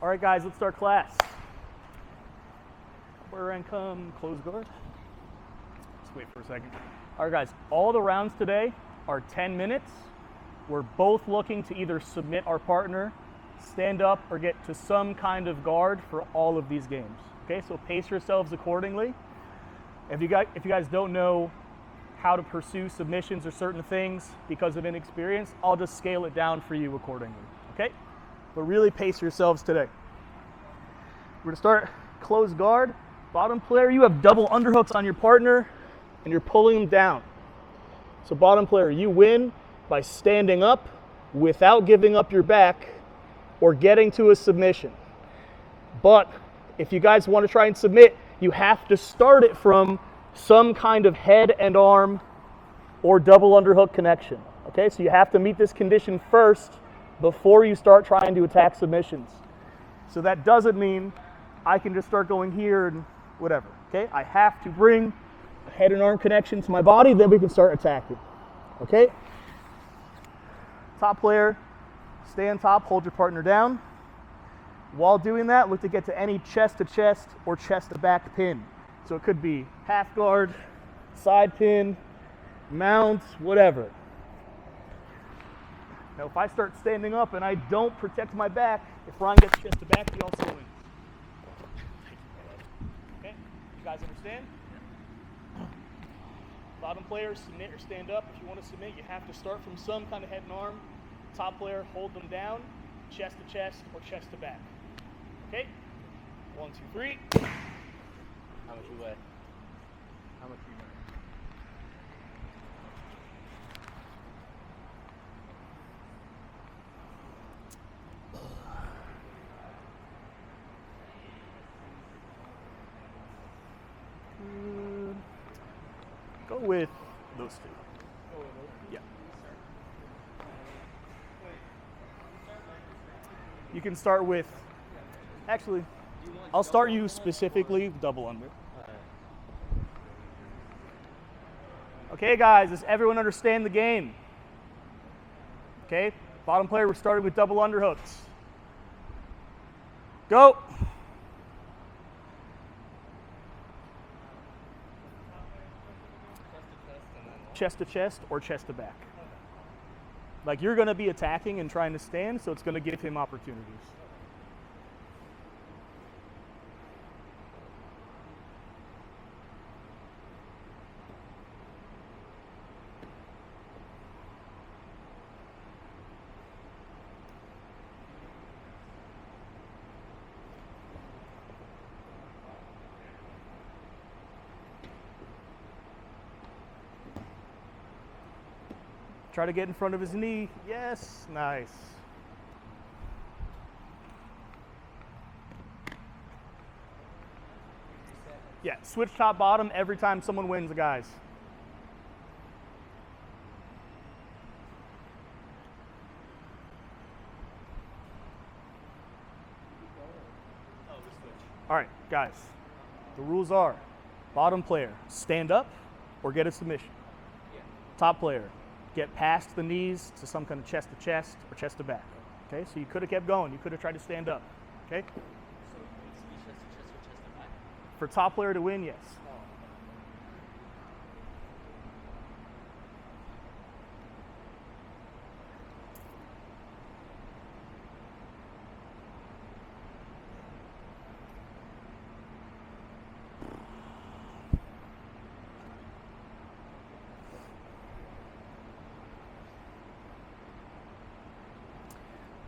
All right, guys, let's start class. Where and come, close guard. Let's wait for a second. All right, guys, all the rounds today are 10 minutes. We're both looking to either submit our partner, stand up, or get to some kind of guard for all of these games. Okay, so pace yourselves accordingly. If you guys don't know how to pursue submissions or certain things because of inexperience, I'll just scale it down for you accordingly. Okay, but really pace yourselves today. We're gonna start close guard. Bottom player, you have double underhooks on your partner and you're pulling them down. So bottom player, you win by standing up without giving up your back or getting to a submission. But if you guys want to try and submit, you have to start it from some kind of head and arm or double underhook connection. Okay, so you have to meet this condition first before you start trying to attack submissions. So that doesn't mean I can just start going here and whatever. Okay, I have to bring a head and arm connection to my body, then we can start attacking. Okay, top player, stay on top, hold your partner down. While doing that, look to get to any chest to chest or chest to back pin. So it could be half guard, side pin, mount, whatever. Now if I start standing up and I don't protect my back, if Ron gets chest to back, he also wins. Okay, you guys understand? Bottom player, submit or stand up. If you want to submit, you have to start from some kind of head and arm. Top player, hold them down, chest to chest or chest to back. Okay, 1, 2, 3. How much you weigh? How much you weigh? Go with those two. Yeah. You can start with, actually, I'll start you specifically double under. Okay, guys, does everyone understand the game? Okay, bottom player, we're starting with double underhooks. Go. Chest to chest or chest to back. Like you're going to be attacking and trying to stand, so it's going to give him opportunities. Try to get in front of his knee. Yes, nice. Yeah, switch top bottom every time someone wins, guys. All right, guys. The rules are bottom player, stand up or get a submission. Top player, get past the knees to some kind of chest to chest or chest to back. Okay, so you could have kept going. You could have tried to stand up. Okay? So it needs to be chest to chest or chest to back? For top player to win, yes.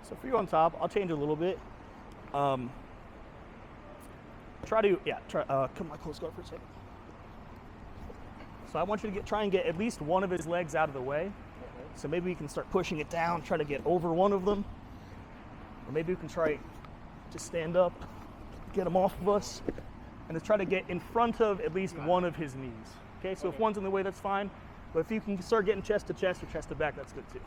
So for you on top, I'll change it a little bit. Come on, close guard for a second. So I want you to try and get at least one of his legs out of the way. So maybe we can start pushing it down, try to get over one of them. Or maybe we can try to stand up, get him off of us, and just try to get in front of at least one of his knees. Okay, so if one's in the way, that's fine. But if you can start getting chest to chest or chest to back, that's good too.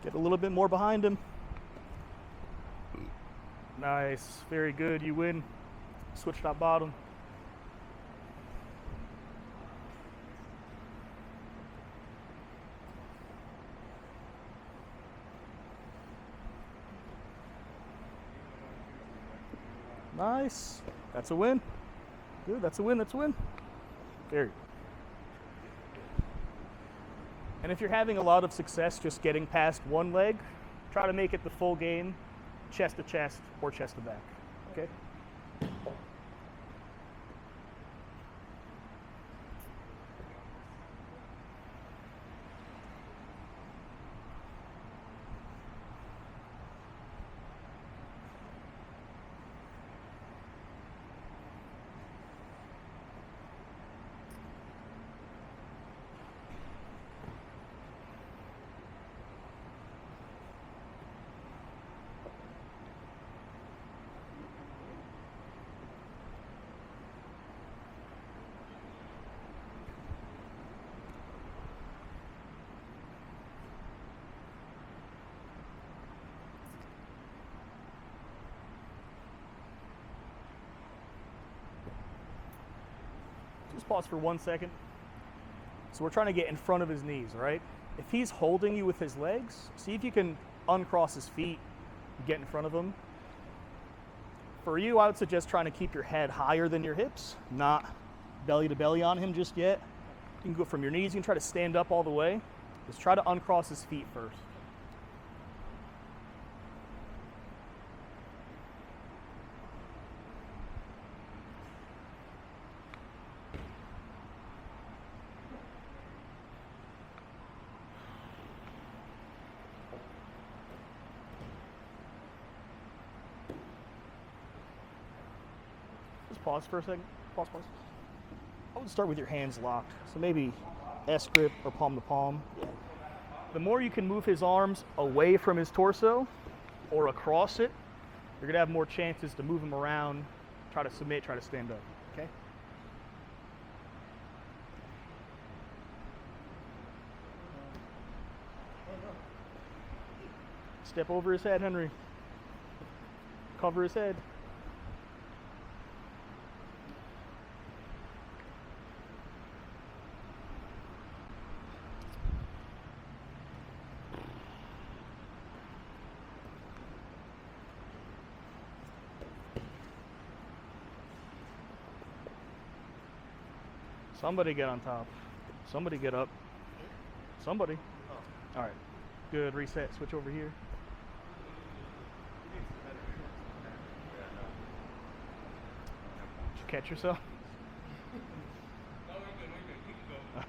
Get a little bit more behind him. Nice, very good, you win. Switch top bottom. Nice, that's a win. Good, that's a win, that's a win. Very good. And if you're having a lot of success just getting past one leg, try to make it the full game, chest to chest or chest to back, okay? Just pause for 1 second. So we're trying to get in front of his knees, right? If he's holding you with his legs, see if you can uncross his feet and get in front of him. For you, I would suggest trying to keep your head higher than your hips, not belly to belly on him just yet. You can go from your knees, you can try to stand up all the way. Just try to uncross his feet first. Pause for a second. Pause. I would start with your hands locked. So maybe S grip or palm to palm. The more you can move his arms away from his torso or across it, you're gonna have more chances to move him around, try to submit, try to stand up, okay? Step over his head, Henry. Cover his head. Somebody get on top. Somebody get up. Somebody. All right. Good. Reset. Switch over here. Did you catch yourself? No, we're good. We can go.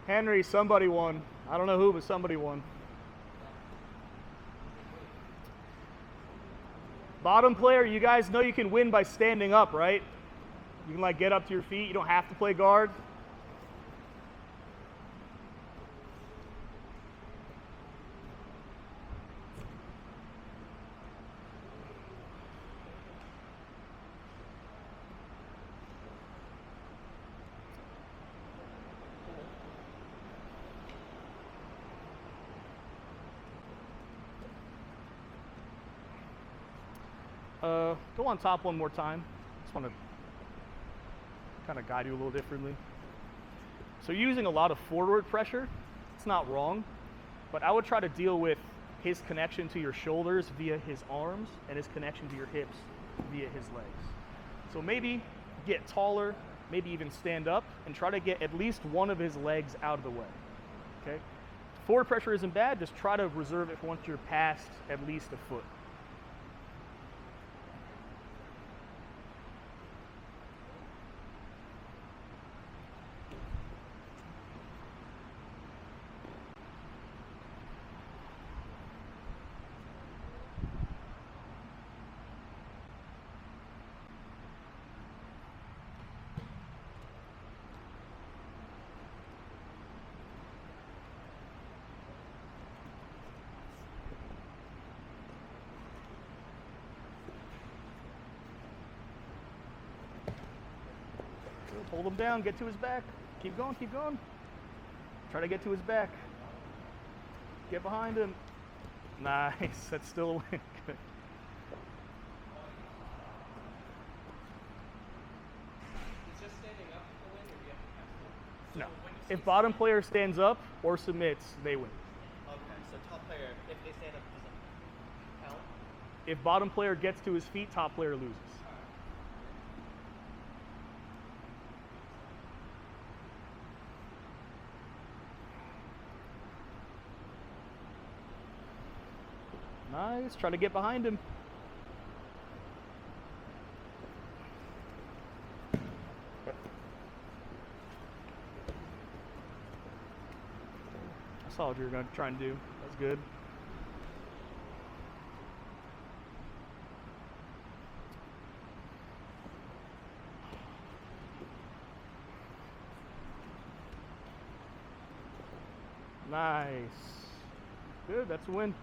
Henry, somebody won. I don't know who, but somebody won. Bottom player, you guys know you can win by standing up, right? You can like get up to your feet. You don't have to play guard. Go on top one more time. Just want to kind of guide you a little differently. So using a lot of forward pressure, it's not wrong, but I would try to deal with his connection to your shoulders via his arms and his connection to your hips via his legs. So maybe get taller, maybe even stand up, and try to get at least one of his legs out of the way. Okay? Forward pressure isn't bad, just try to reserve it for once you're past at least a foot. Hold him down, get to his back. Keep going, keep going. Try to get to his back. Get behind him. Nice, that's still a win. Good. Is just standing up a win, or do you have to pass it? No. If bottom player stands up or submits, they win. Okay, so top player, if they stand up, does it count? If bottom player gets to his feet, top player loses. Nice. Try to get behind him. I saw what you were going to try and do. That's good. Nice. Good. That's a win.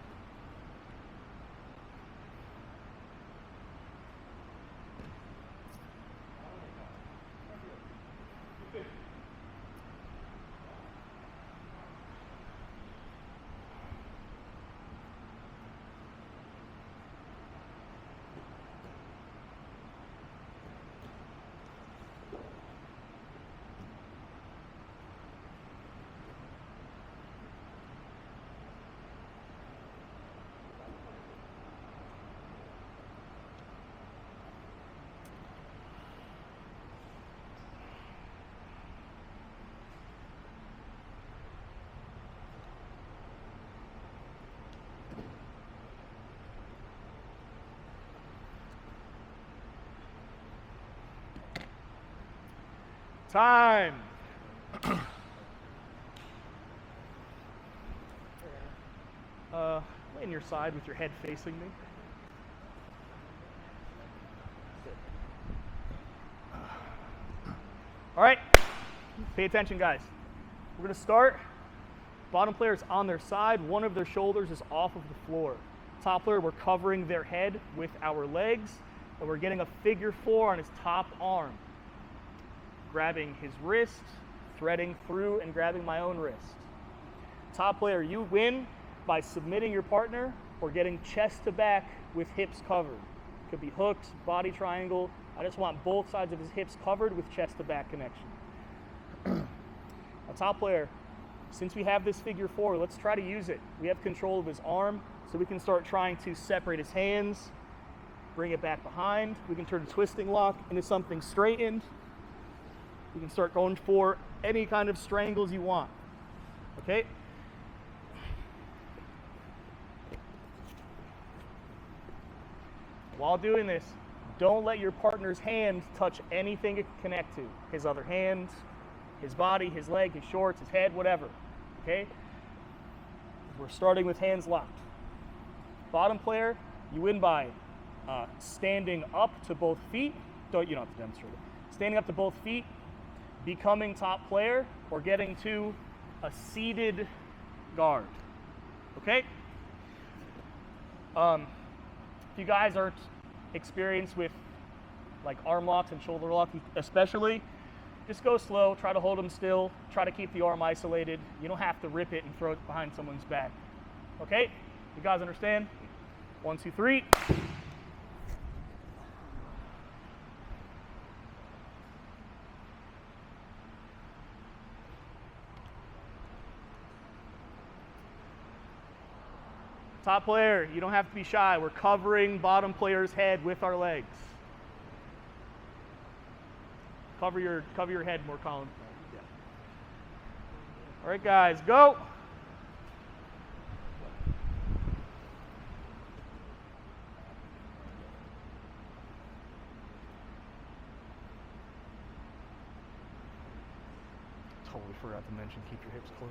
Time. Lay on your side with your head facing me. All right, pay attention, guys. We're gonna start. Bottom player is on their side. One of their shoulders is off of the floor. Top player, we're covering their head with our legs, and we're getting a figure 4 on his top arm. Grabbing his wrist, threading through, and grabbing my own wrist. Top player, you win by submitting your partner or getting chest to back with hips covered. Could be hooked, body triangle. I just want both sides of his hips covered with chest to back connection. Now, top player, since we have this figure 4, let's try to use it. We have control of his arm, so we can start trying to separate his hands, bring it back behind. We can turn a twisting lock into something straightened. You can start going for any kind of strangles you want. Okay? While doing this, don't let your partner's hand touch anything it can connect to. His other hand, his body, his leg, his shorts, his head, whatever. Okay? We're starting with hands locked. Bottom player, you win by standing up to both feet. You don't have to demonstrate it. Standing up to both feet, becoming top player, or getting to a seated guard. Okay? If you guys aren't experienced with like arm locks and shoulder lock especially, just go slow, try to hold them still, try to keep the arm isolated. You don't have to rip it and throw it behind someone's back. Okay? You guys understand? 1, 2, 3. Top player, you don't have to be shy. We're covering bottom player's head with our legs. Cover your head more, Colin. Yeah. All right, guys, go. Totally forgot to mention, keep your hips close.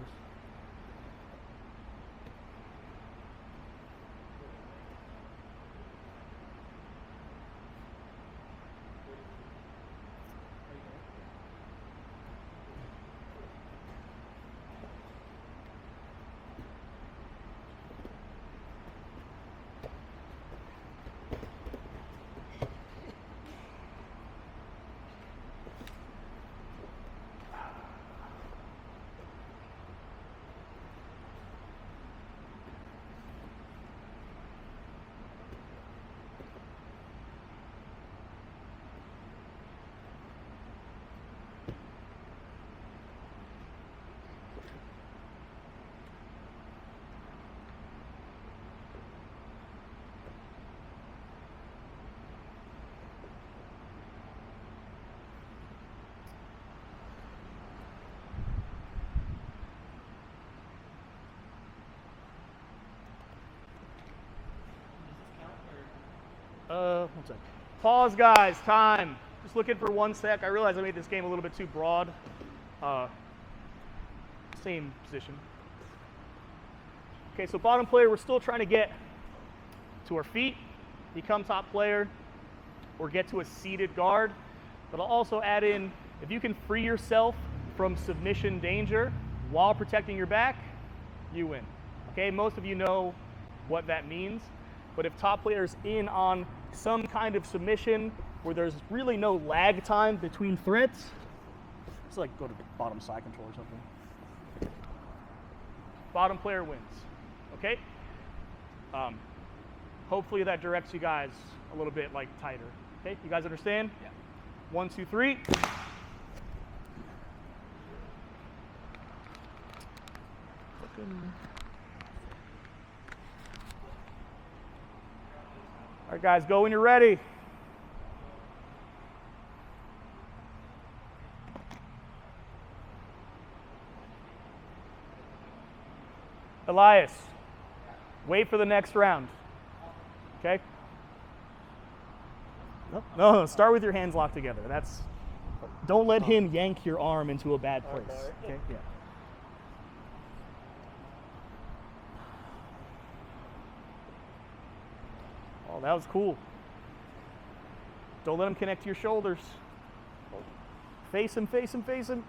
One sec. Pause, guys. Time. Just looking for 1 sec. I realize I made this game a little bit too broad. Same position. Okay, so bottom player, we're still trying to get to our feet, become top player, or get to a seated guard. But I'll also add in, if you can free yourself from submission danger while protecting your back, you win. Okay, most of you know what that means. But if top player's in on some kind of submission where there's really no lag time between threats, it's like go to the bottom side control or something. Bottom player wins, okay? Hopefully that directs you guys a little bit like tighter. Okay, you guys understand? Yeah. 1, 2, 3. All right, guys, go when you're ready. Elias, wait for the next round. Okay? No, start with your hands locked together. Don't let him yank your arm into a bad place. Okay? Yeah. Oh, that was cool. Don't let him connect to your shoulders. Face him, face him, face him.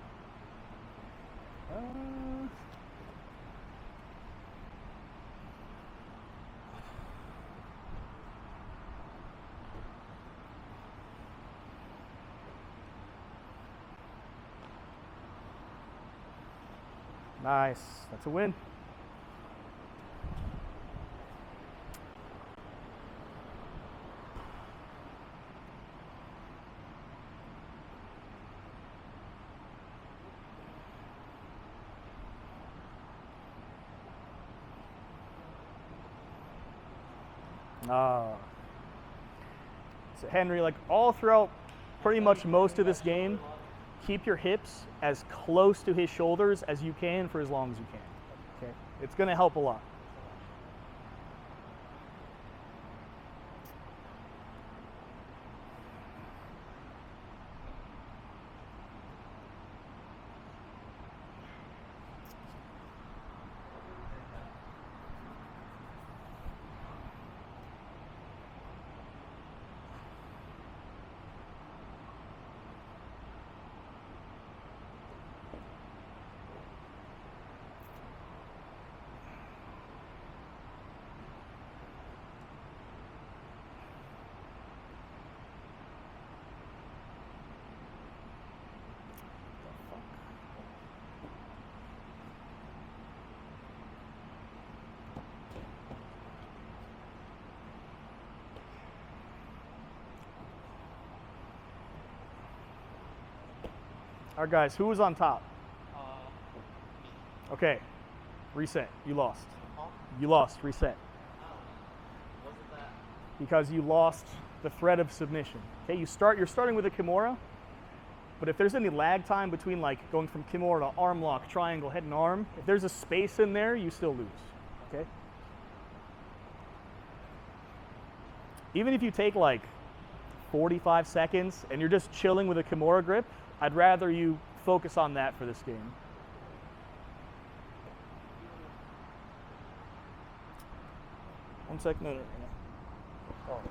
Nice. That's a win. So Henry, like all throughout pretty much most of this game, keep your hips as close to his shoulders as you can for as long as you can. Okay? It's going to help a lot. All right, guys, who was on top? Okay, reset. You lost. You lost. Reset. Wasn't that? Because you lost the threat of submission. Okay, you're starting with a Kimura, But if there's any lag time between like going from Kimura to arm lock, triangle, head and arm, if there's a space in there, you still lose, okay? Even if you take like 45 seconds and you're just chilling with a Kimura grip, I'd rather you focus on that for this game. One second. No. Oh.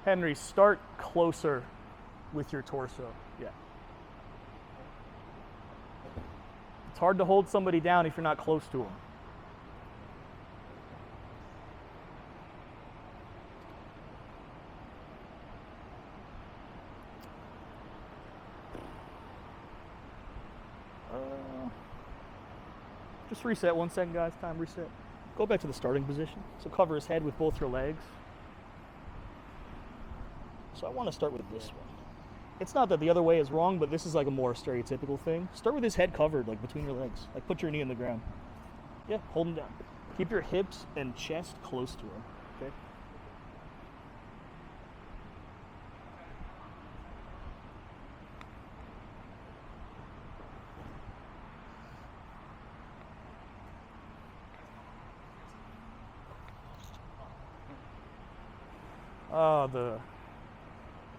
Henry, start closer with your torso. Yeah. It's hard to hold somebody down if you're not close to them. Just reset 1 second, guys. Time reset. Go back to the starting position. So cover his head with both your legs. So I want to start with this one. It's not that the other way is wrong, but this is like a more stereotypical thing. Start with his head covered, like between your legs. Like put your knee in the ground. Yeah, hold him down. Keep your hips and chest close to him, okay?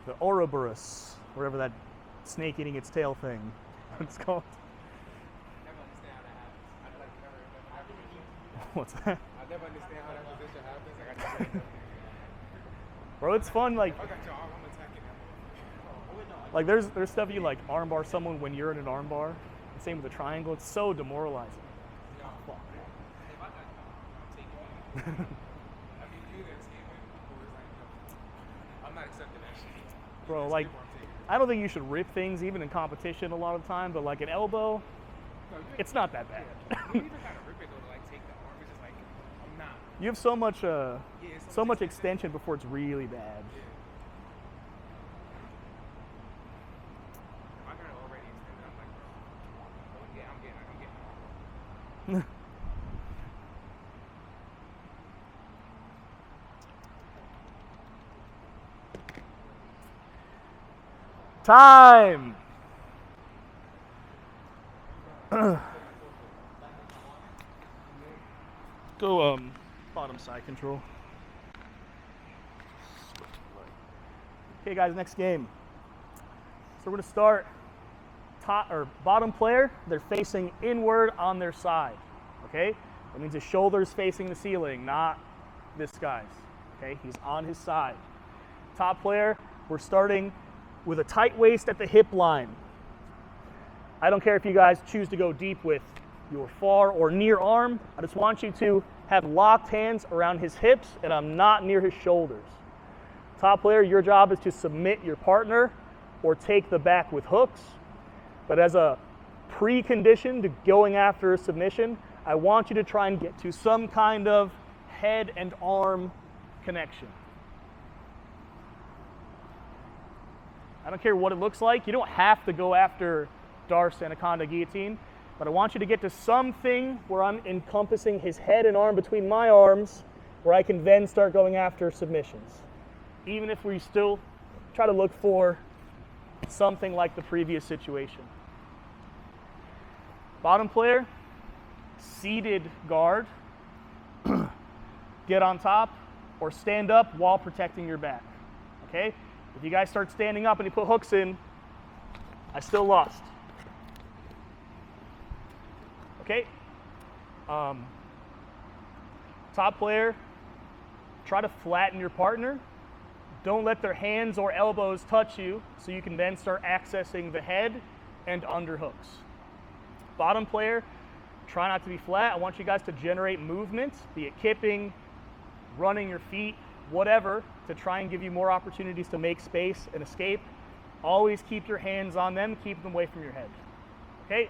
The Ouroboros, whatever that snake eating its tail thing, what it's called. I never understand how that happens. What's that? I never understand how that position happens. Like, Bro, it's fun, like, I got your arm, I'm attacking him. like there's stuff you like armbar someone when you're in an armbar. Same with the triangle, it's so demoralizing. Fuck. If I got I'm taking it. I mean, you guys came in before, it's like, no, I'm not accepting that shit. Bro, like, I don't think you should rip things even in competition a lot of the time, but like an elbow, it's not that bad. You even gotta rip it though to like take the arm. It's just like, I'm not. You have so much It's so much extension before it's really bad. Yeah. If I got it already extended, I'm like, bro, yeah, I'm getting. Time. Go bottom side control. Okay guys, next game. So we're gonna start top or bottom player, they're facing inward on their side. Okay? That means his shoulder's facing the ceiling, not this guy's. Okay, he's on his side. Top player, we're starting with a tight waist at the hip line. I don't care if you guys choose to go deep with your far or near arm. I just want you to have locked hands around his hips and I'm not near his shoulders. Top player, your job is to submit your partner or take the back with hooks. But as a precondition to going after a submission, I want you to try and get to some kind of head and arm connection. I don't care what it looks like. You don't have to go after Darce Anaconda Guillotine, but I want you to get to something where I'm encompassing his head and arm between my arms, where I can then start going after submissions. Even if we still try to look for something like the previous situation. Bottom player, seated guard, get on top, or stand up while protecting your back, okay? If you guys start standing up and you put hooks in, I still lost. Okay? Top player, try to flatten your partner. Don't let their hands or elbows touch you, so you can then start accessing the head and underhooks. Bottom player, try not to be flat. I want you guys to generate movement, be it kipping, running your feet, whatever, to try and give you more opportunities to make space and escape. Always keep your hands on them, keep them away from your head. Okay?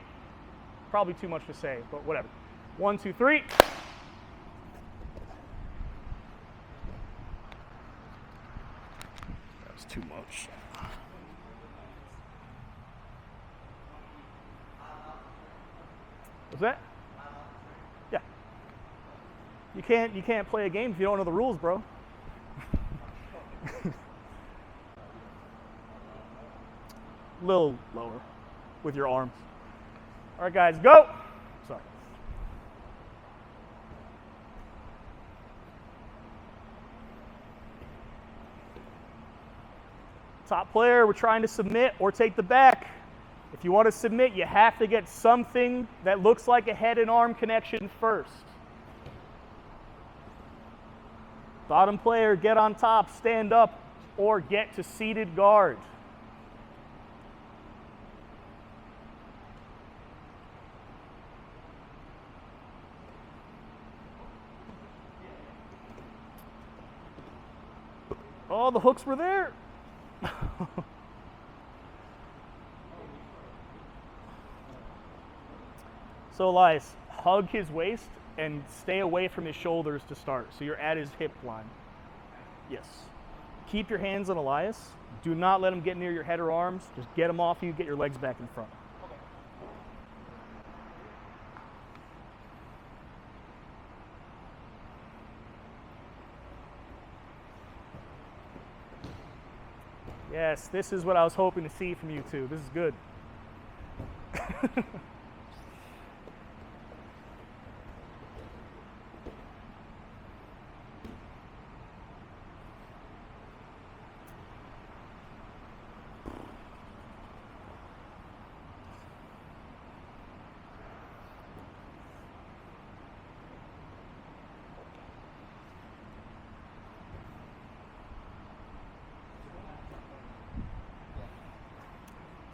Probably too much to say, but whatever. 1, 2, 3. That was too much. What's that? Yeah. You can't play a game if you don't know the rules, bro. Little lower with your arms. All right, guys, go. Sorry. Top player, we're trying to submit or take the back. If you want to submit, you have to get something that looks like a head and arm connection first. Bottom player, get on top, stand up, or get to seated guard. Oh, the hooks were there. So Elias, hug his waist and stay away from his shoulders to start. So you're at his hip line. Yes. Keep your hands on Elias. Do not let him get near your head or arms. Just get him off you, get your legs back in front. Yes, this is what I was hoping to see from you two. This is good.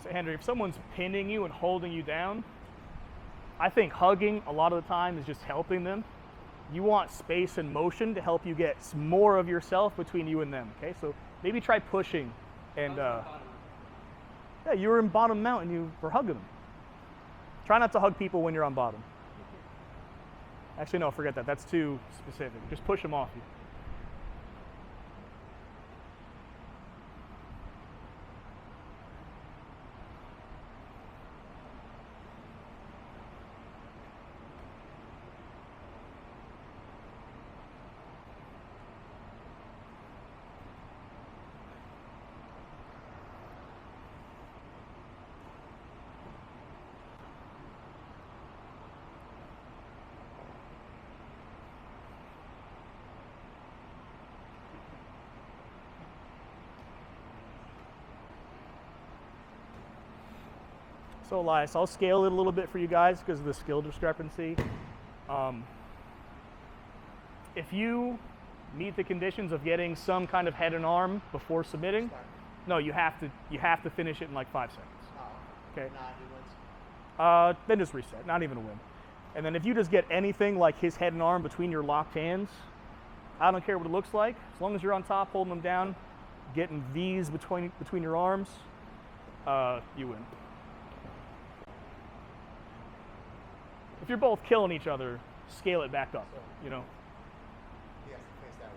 So Henry, if someone's pinning you and holding you down, I think hugging a lot of the time is just helping them. You want space and motion to help you get more of yourself between you and them, okay? So maybe try pushing and, yeah, you were in bottom mount and you were hugging them. Try not to hug people when you're on bottom. Actually, no, forget that. That's too specific. Just push them off you. So Elias, I'll scale it a little bit for you guys because of the skill discrepancy. If you meet the conditions of getting some kind of head and arm before submitting, no, you have to finish it in like 5 seconds. Okay. Then just reset, not even a win. And then if you just get anything like his head and arm between your locked hands, I don't care what it looks like, as long as you're on top, holding them down, getting V's between your arms, you win. If you're both killing each other, scale it back up, you know. He has to face that way.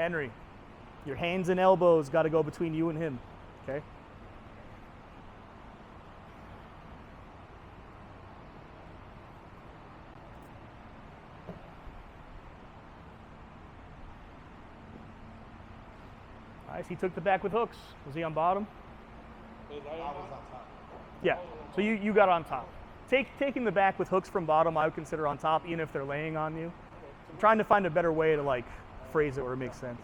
Henry, your hands and elbows got to go between you and him, okay? Nice, he took the back with hooks. Was he on bottom? I was on top. Yeah, so you got on top. Taking the back with hooks from bottom, I would consider on top, even if they're laying on you. I'm trying to find a better way to like phrase it where it makes sense.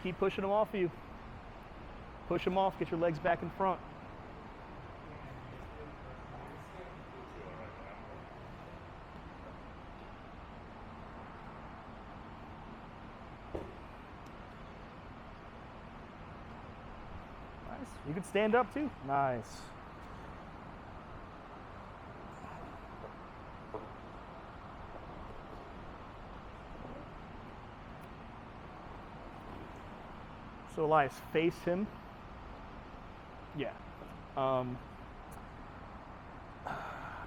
Keep pushing them off of you. Push them off, get your legs back in front. Nice. You can stand up too. Nice. So Elias, face him. Yeah.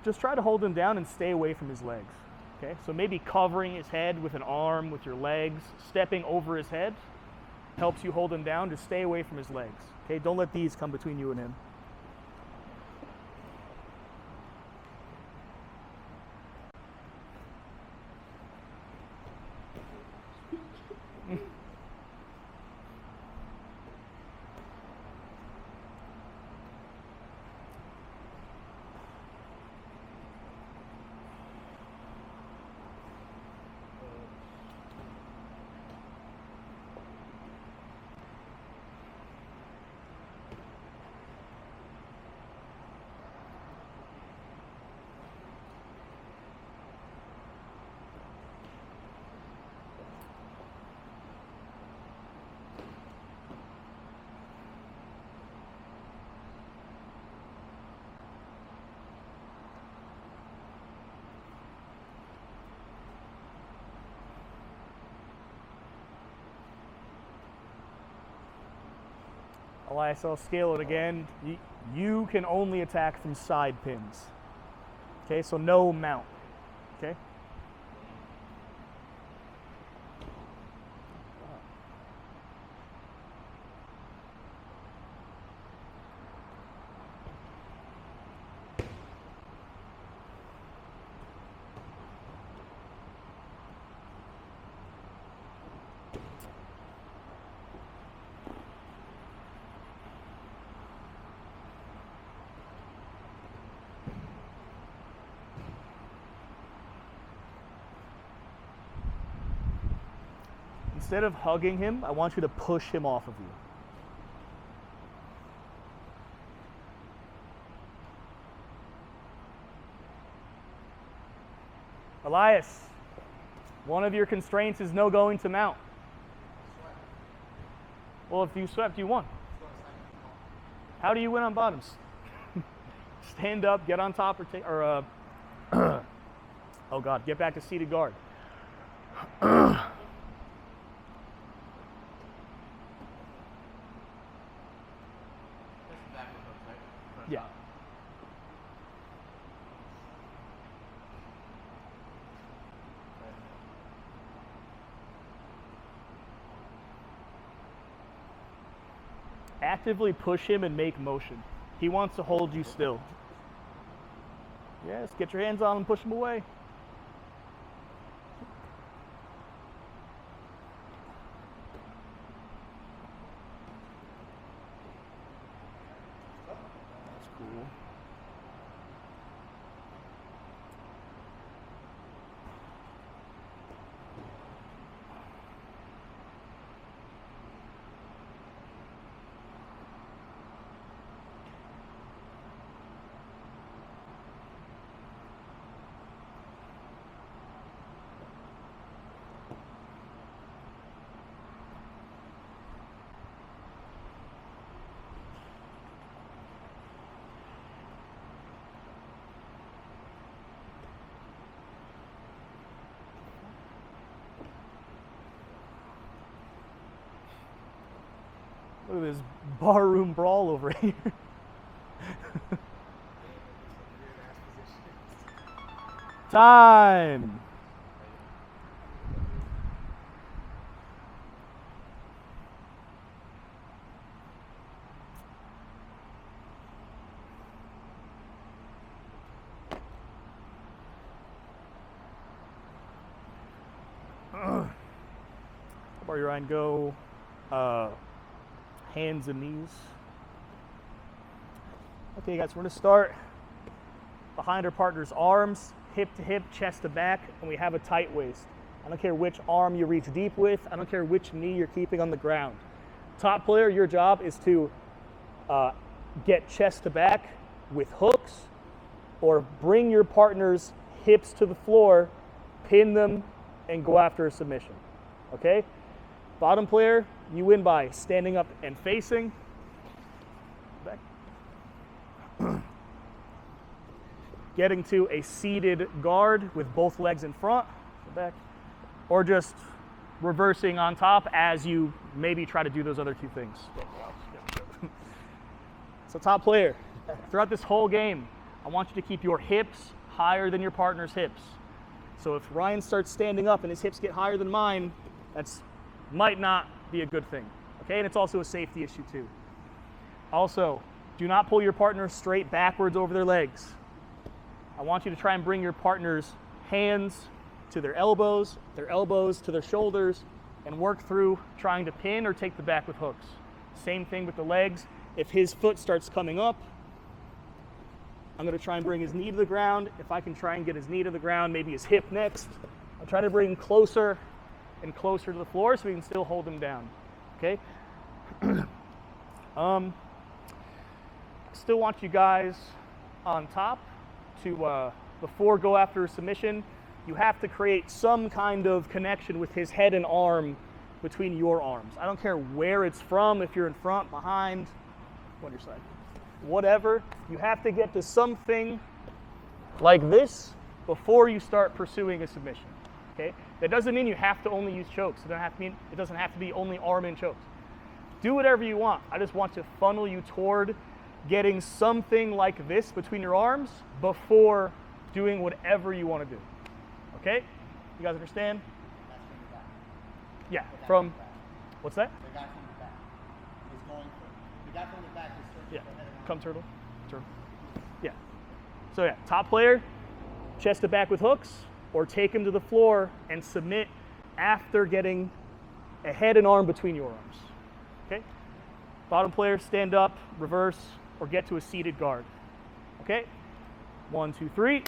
Just try to hold him down and stay away from his legs. Okay, so maybe covering his head with an arm, with your legs, stepping over his head helps you hold him down. Just stay away from his legs. Okay, don't let these come between you and him. Elias, I'll scale it again. You can only attack from side pins. Okay, so no mount. Okay? Instead of hugging him, I want you to push him off of you. Elias, one of your constraints is no going to mount. Well, if you swept, you won. How do you win on bottoms? Stand up, get on top, or oh God, get back to seated guard. Yeah. Actively push him and make motion. He wants to hold you still. Yes, get your hands on him, push him away. Look at this barroom brawl over here. Time. Barbie Ryan, go hands and knees. Okay, guys, we're going to start behind our partner's arms, hip to hip, chest to back, and we have a tight waist. I don't care which arm you reach deep with. I don't care which knee you're keeping on the ground. Top player, your job is to get chest to back with hooks, or bring your partner's hips to the floor, pin them, and go after a submission. Okay? Bottom player, you win by standing up and facing. Back. Getting to a seated guard with both legs in front, back, or just reversing on top as you maybe try to do those other two things. So top player, throughout this whole game, I want you to keep your hips higher than your partner's hips. So if Ryan starts standing up and his hips get higher than mine, that's might not be a good thing. Okay, and it's also a safety issue too. Also, do not pull your partner straight backwards over their legs. I want you to try and bring your partner's hands to their elbows to their shoulders, and work through trying to pin or take the back with hooks. Same thing with the legs. If his foot starts coming up, I'm going to try and bring his knee to the ground. If I can try and get his knee to the ground, maybe his hip next, I'll try to bring him closer and closer to the floor so we can still hold him down. Okay? Still want you guys on top to, before go after a submission, you have to create some kind of connection with his head and arm between your arms. I don't care where it's from, if you're in front, behind, on your side. Whatever, you have to get to something like this before you start pursuing a submission. Okay? That doesn't mean you have to only use chokes. It doesn't have to be only arm in chokes. Do whatever you want. I just want to funnel you toward getting something like this between your arms before doing whatever you want to do. Okay? You guys understand? That's from the back. Yeah, The guy from, the back. what's that? The guy from the back is going for, the guy from the back is searching Yeah, for head and arm. come turtle. Turtle. Yeah. So yeah, top player, chest to back with hooks, or take him to the floor and submit after getting a head and arm between your arms. Okay? Bottom player, stand up, reverse, or get to a seated guard. Okay? 1, 2, 3.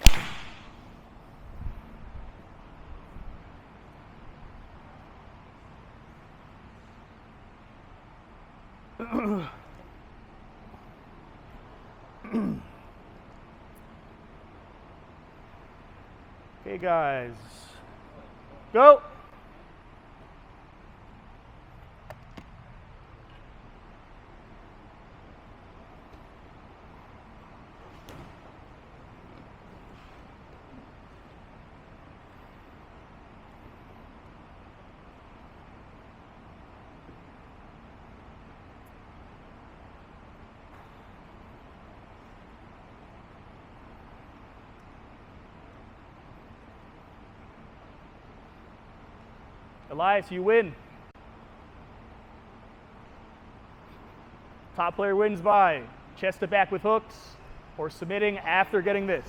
Okay, guys, go. Elias, you win. Top player wins by chest to back with hooks or submitting after getting this.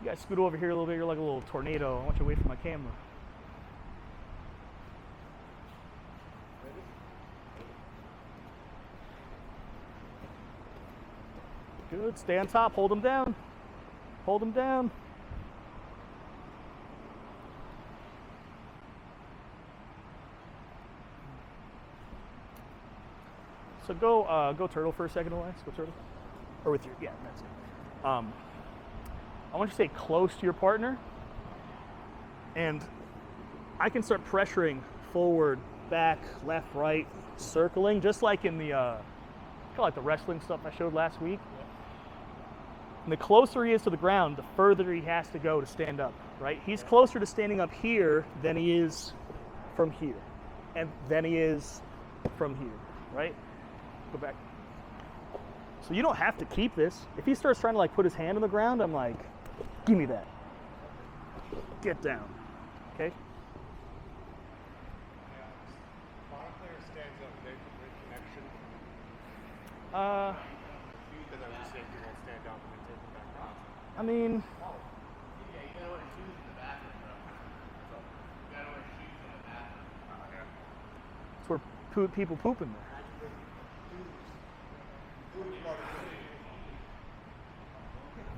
You guys scoot over here a little bit. You're like a little tornado. I want you away from my camera. Good. Stay on top. Hold them down. Hold them down. So go turtle for a second, Elias. Go turtle. Or with your, yeah, that's it. I want you to stay close to your partner, and I can start pressuring forward, back, left, right, circling, just like in the kind of like the wrestling stuff I showed last week. Yeah. And the closer he is to the ground, the further he has to go to stand up, right? He's closer to standing up here than he is from here. And than he is from here, right? Go back. So you don't have to keep this. If he starts trying to like put his hand on the ground, I'm like, give me that. Get down, okay? Bottom player stands up, they can break connection. Because I was saying you won't stand up and then take it back down. I mean, Yeah, you gotta wear shoes in the bathroom, bro. You gotta wear shoes in the bathroom. it's where people poop in there.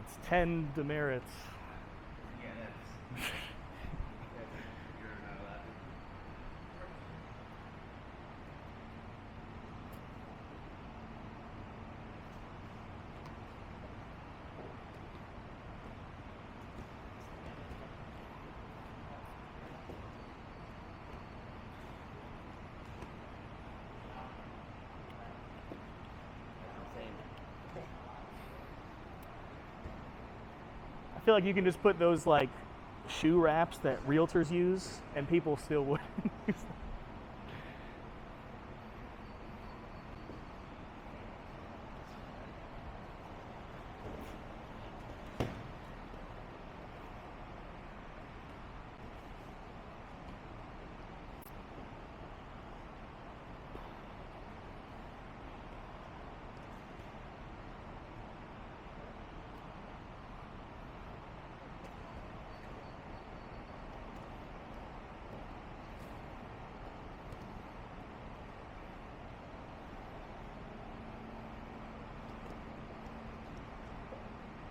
It's 10 demerits. Yeah, that's. You're not allowed to. I feel like you can just put those like shoe wraps that realtors use and people still wouldn't use them.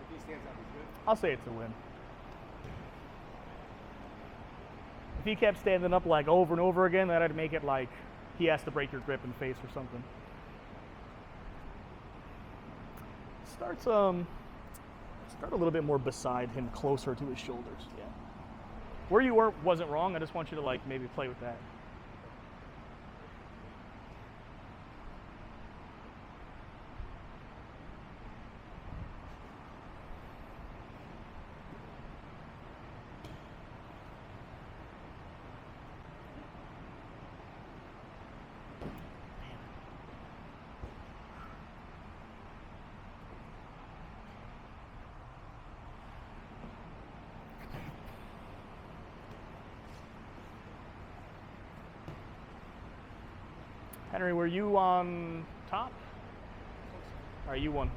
If he stands up, he's good. I'll say it's a win. If he kept standing up like over and over again, that'd make it like he has to break your grip in the face or something. Start a little bit more beside him, closer to his shoulders. Yeah. Where you were wasn't wrong. I just want you to like maybe play with that. Henry, were you on top? All right, you won.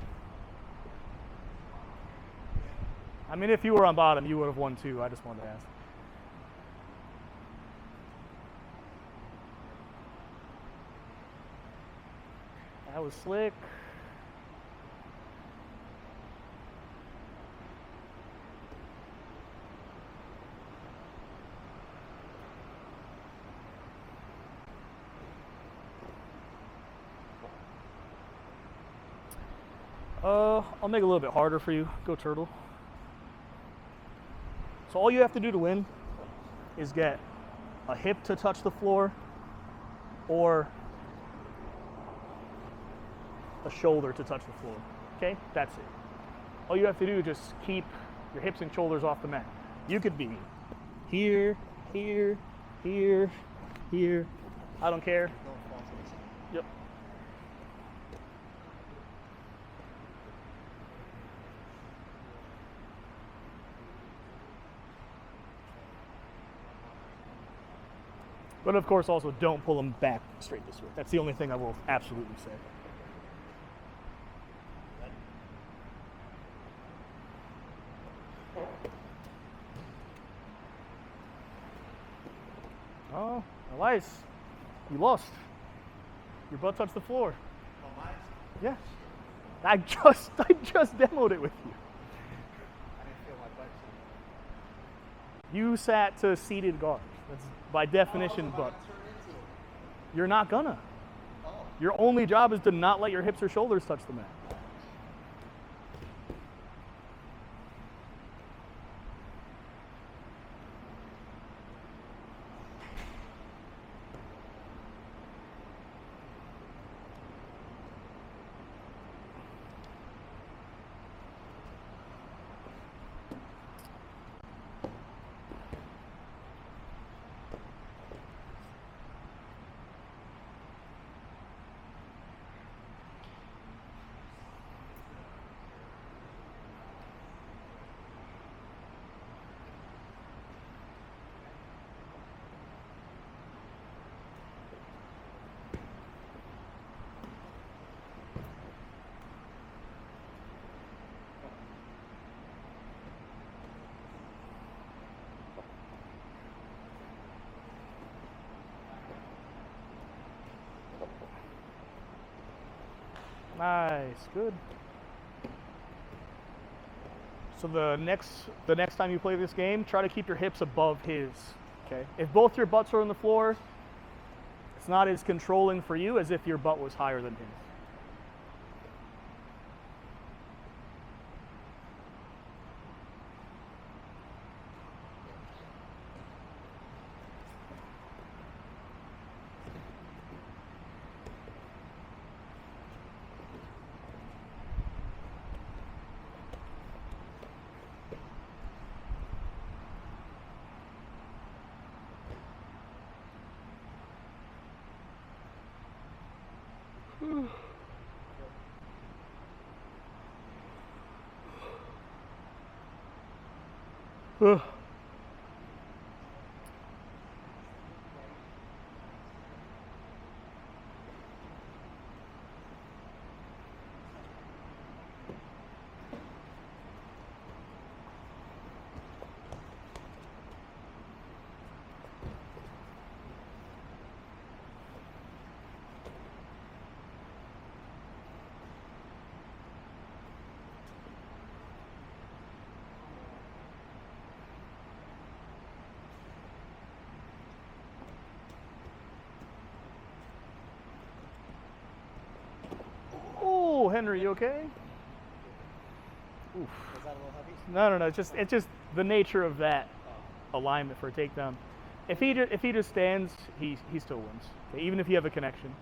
I mean, if you were on bottom, you would have won too. I just wanted to ask. That was slick. I'll make it a little bit harder for you. Go turtle. So all you have to do to win is get a hip to touch the floor or a shoulder to touch the floor. Okay? That's it. All you have to do is just keep your hips and shoulders off the mat. You could be here, here, here, here. I don't care. Yep. But of course, also don't pull them back straight this way. That's the only thing I will absolutely say. Oh, Elias, you lost. Your butt touched the floor. Oh, mine? Yeah. I just demoed it with you. I didn't feel my butt. You sat to seated guards. That's by definition, but you're not gonna. Oh. Your only job is to not let your hips or shoulders touch the mat. Nice, good. So the next time you play this game, try to keep your hips above his. Okay. If both your butts are on the floor, it's not as controlling for you as if your butt was higher than his. Ugh. Oh, Henry, you okay? Oof. Was that a little heavy? No. It's just the nature of that alignment for a takedown. If he just stands, he still wins. Okay? Even if you have a connection.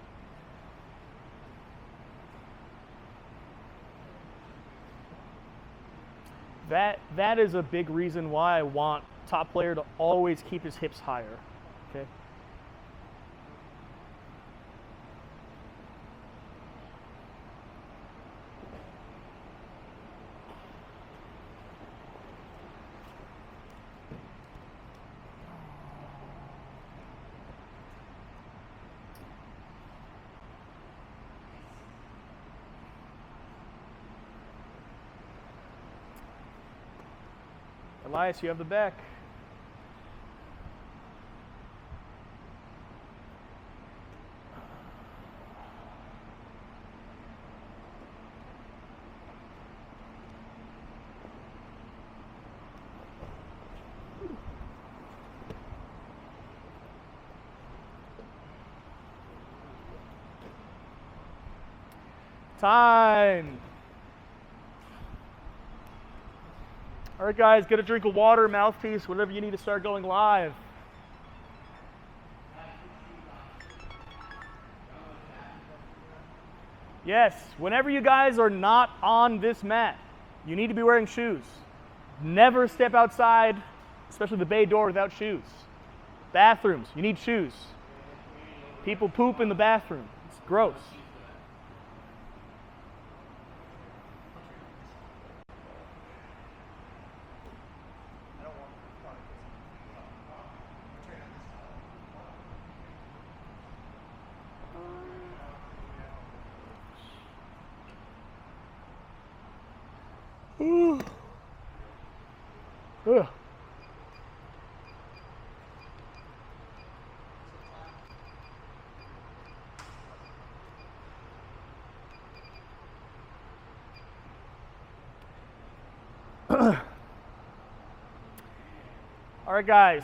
That is a big reason why I want top player to always keep his hips higher. Okay. Elias, you have the back. Time. All right, guys, get a drink of water, mouthpiece, whatever you need to start going live. Yes, whenever you guys are not on this mat, you need to be wearing shoes. Never step outside, especially the bay door, without shoes. Bathrooms, you need shoes. People poop in the bathroom. It's gross. Ugh. All right, guys.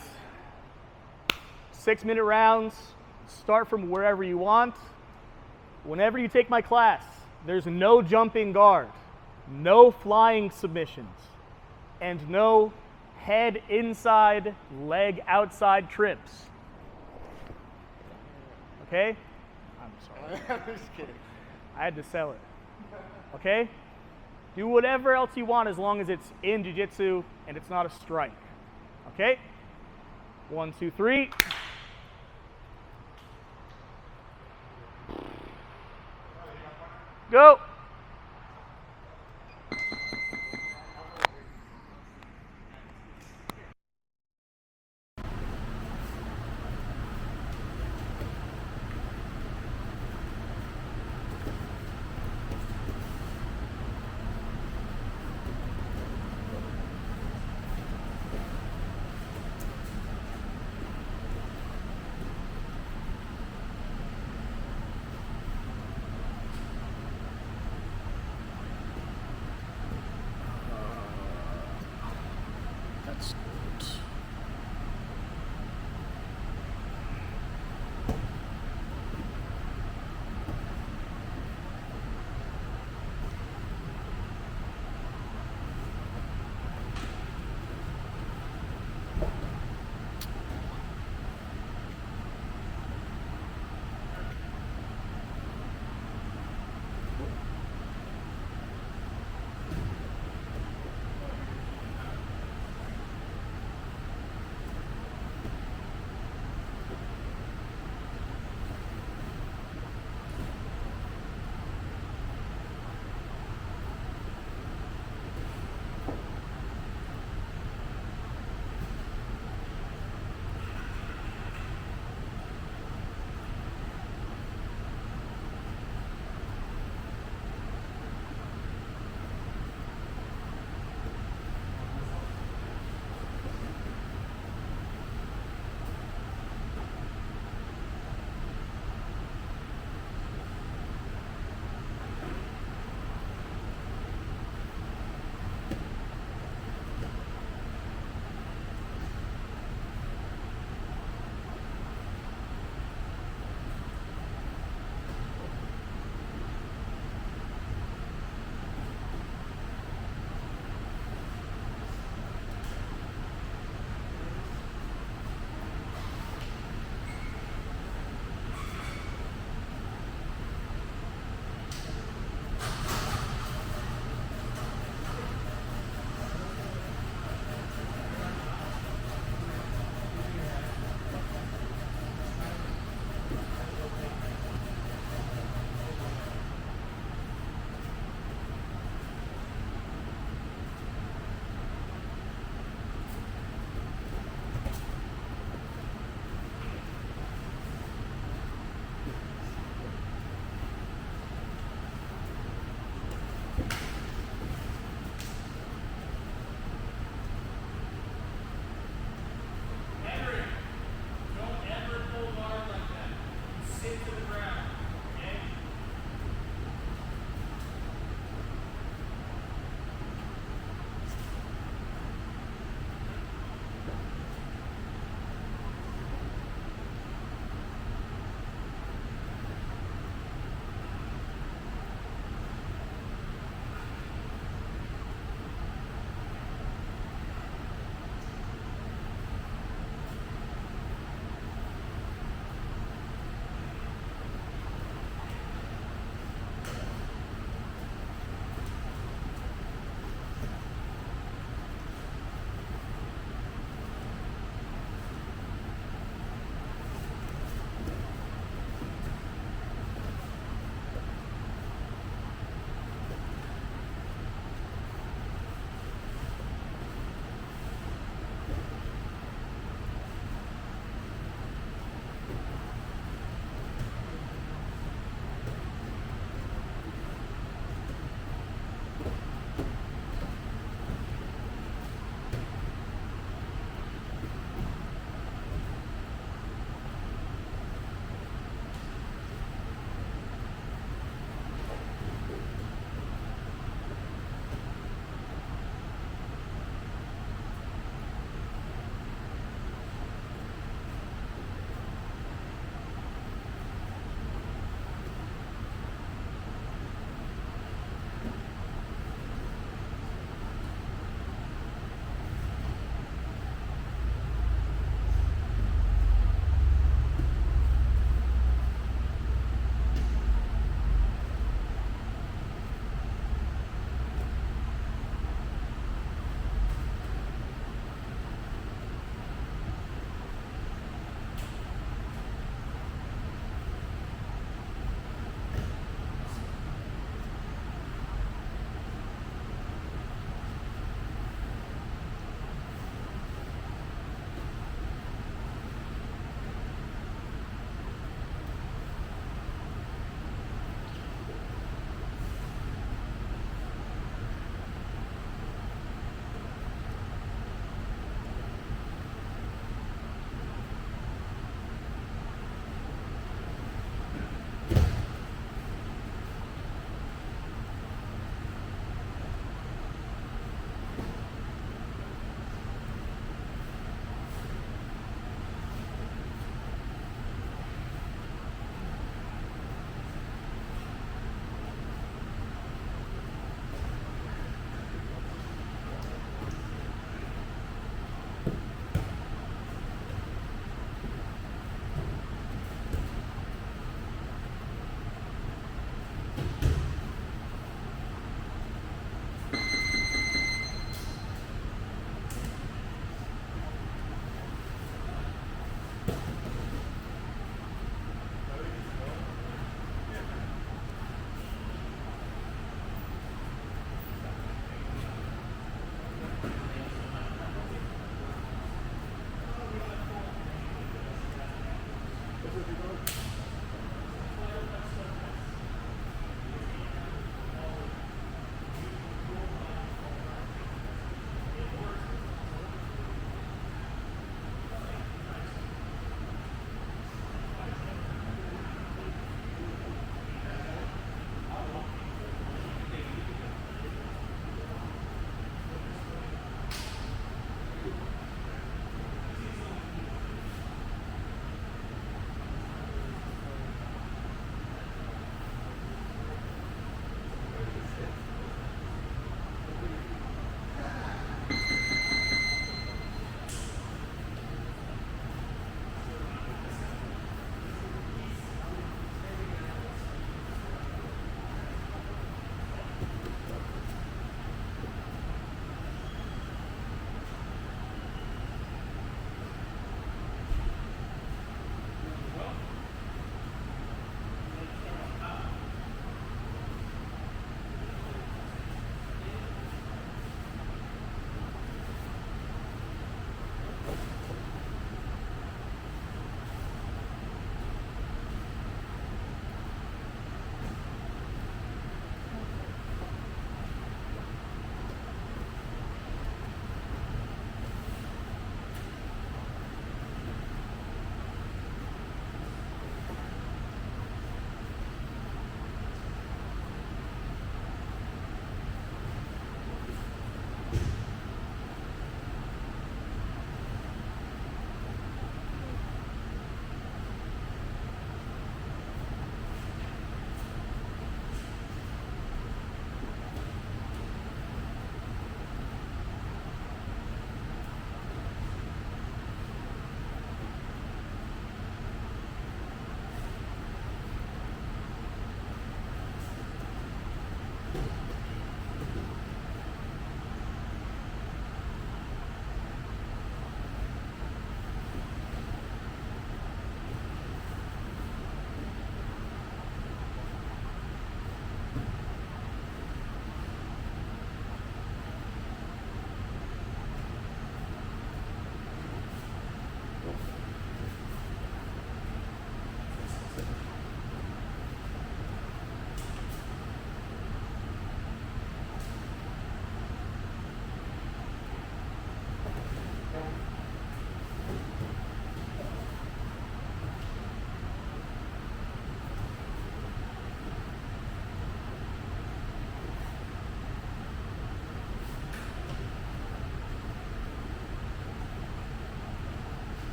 6-minute rounds. Start from wherever you want. Whenever you take my class, there's no jumping guard, no flying submissions, and no head inside, leg outside trips. Okay? I'm sorry. I'm just kidding. I had to sell it. Okay? Do whatever else you want as long as it's in jiu-jitsu and it's not a strike. Okay? 1, 2, 3. Go!